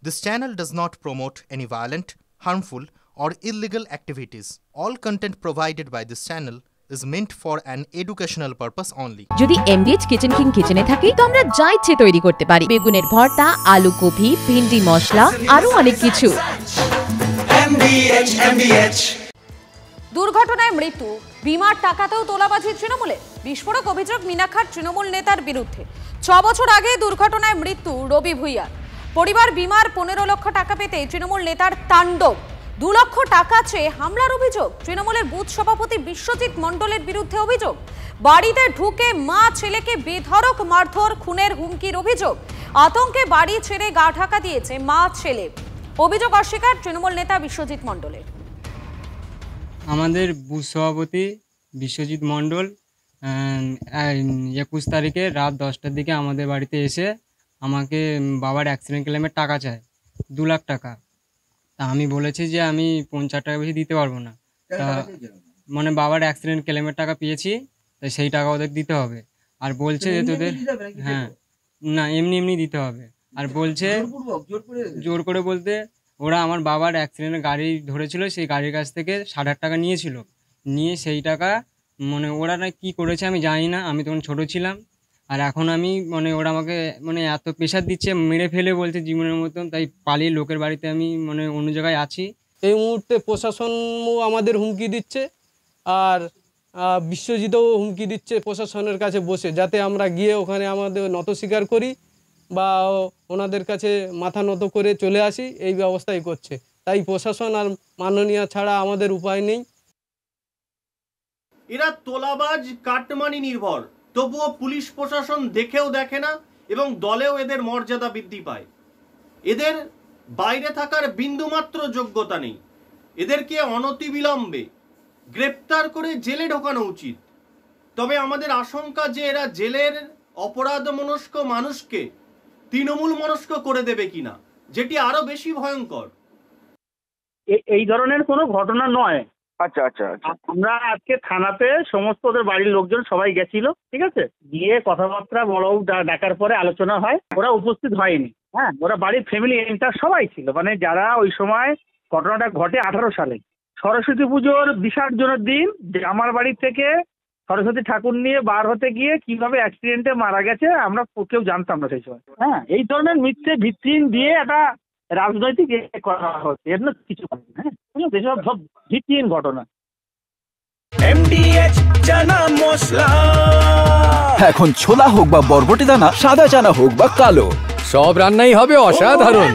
This channel does not promote any violent, harmful, or illegal activities. All content provided by this channel is meant for an educational purpose only. যদি MDH kitchen king কিচেনে থাকি তো আমরা যা ইচ্ছে তৈরি করতে পারি। বেগুনের ভর্তা, আলু কপি, ভিন্ডি মশলা, আরো অনেক কিছু। দুর্ঘটনায় মৃত্যু, বিমার টাকাতেও তোলাবাজি তৃণমূলে। বিস্ফোরক অভিযোগ মীনাক্ষার তৃণমূল নেতার বিরুদ্ধে। 6 বছর আগে দুর্ঘটনায় মৃত্যু রবি ভুইয়ার। পরিবার বিমার 15 লক্ষ টাকা পেতে তৃণমূল নেতার তাণ্ডব। 2 লক্ষ টাকা চেয়ে হামলার অভিযোগ। তৃণমূলের বুথ সভাপতি বিশ্বজিৎ মণ্ডলের বিরুদ্ধে অভিযোগ। বাড়িতে ঢুকে মা ছেলেকে বেধড়ক মারধর, খুনের হুমকির অভিযোগ। আতঙ্কে বাড়ি ছেড়ে গা ঢাকা দিয়েছে মা ছেলে। অভিযোগ অস্বীকার তৃণমূল নেতা বিশ্বজিৎ মণ্ডলের। আমাদের বুথ সভাপতি বিশ্বজিৎ মণ্ডল 21 তারিখে রাত 10টার দিকে আমাদের বাড়িতে এসে আমাকে বাবার অ্যাক্সিডেন্ট ক্লেমের টাকা চায়, 2 লাখ টাকা। তা আমি বলেছি যে আমি 50 টাকা বেশি দিতে পারবো না। তা মানে বাবার অ্যাক্সিডেন্ট ক্লেমের টাকা পেয়েছি, তাই সেই টাকা ওদের দিতে হবে। আর বলছে যে তোদের হ্যাঁ না এমনি দিতে হবে। আর বলছে জোর করে বলতে ওরা আমার বাবার অ্যাক্সিডেন্টের গাড়ি ধরেছিল, সেই গাড়ির কাছ থেকে 8.5 টাকা নিয়েছিল। নিয়ে সেই টাকা মানে ওরা না কী করেছে আমি জানি না, আমি তখন ছোটো ছিলাম। আর এখন আমি মানে ওরা আমাকে মানে এত প্রেশার দিচ্ছে, মেরে ফেলে বলছে জীবনের মতন, তাই পালিয়ে লোকের বাড়িতে আমি মানে অন্য জায়গায় আছি। এই মুহূর্তে প্রশাসনও আমাদের হুমকি দিচ্ছে, আর বিশ্বজিৎও হুমকি দিচ্ছে প্রশাসনের কাছে বসে, যাতে আমরা গিয়ে ওখানে আমাদের নত স্বীকার করি বা ওনাদের কাছে মাথা নত করে চলে আসি, এই ব্যবস্থাই করছে। তাই প্রশাসন আর মাননীয় ছাড়া আমাদের উপায় নেই। এরা তোলাবাজ, কাটমানি নির্ভর, তবুও পুলিশ প্রশাসন দেখেও দেখে না এবং দলেও এদের মর্যাদা বৃদ্ধি পায়। এদের বাইরে থাকার বিন্দুমাত্র যোগ্যতা নেই। এদেরকে অনতিবিলম্বে গ্রেপ্তার করে জেলে ঢোকানো উচিত। তবে আমাদের আশঙ্কা যে এরা জেলের অপরাধ মনস্ক মানুষকে তৃণমূল মনস্ক করে দেবে কিনা, যেটি আরো বেশি ভয়ঙ্কর। এই ধরনের কোনো ঘটনা নয়। আচ্ছা আচ্ছা আচ্ছা, আমরা আজকে থানাতে সমস্ত ওদের বাড়ির লোকজন সবাই গেছিল, ঠিক আছে, গিয়ে কথাবার্তা বড়বাবু ডাকার পরে আলোচনা হয়। ওরা উপস্থিত হয়নি, হ্যাঁ, ওরা বাড়ির ফ্যামিলি এন্টার সবাই ছিল, মানে যারা ওই সময় ঘটনাটা ঘটে 18 সালে সরস্বতী পুজোর বিসর্জনের দিন যে আমার বাড়ি থেকে সরস্বতী ঠাকুর নিয়ে বার হতে গিয়ে কিভাবে অ্যাক্সিডেন্টে মারা গেছে আমরা কেউ জানতাম না সেই সময়। হ্যাঁ, এই ধরনের মিথ্যে ভিত্তিহীন দিয়ে একটা রাজনৈতিক করা হচ্ছে, এর না কিছু হ্যাঁ, এসব সব ভিত্তিহীন ঘটনা। এমডিএইচ চানা মশলা, এখন ছোলা হোক বা বরবটি দানা, সাদা চানা হোক বা কালো, সব রান্নাই হবে অসাধারণ।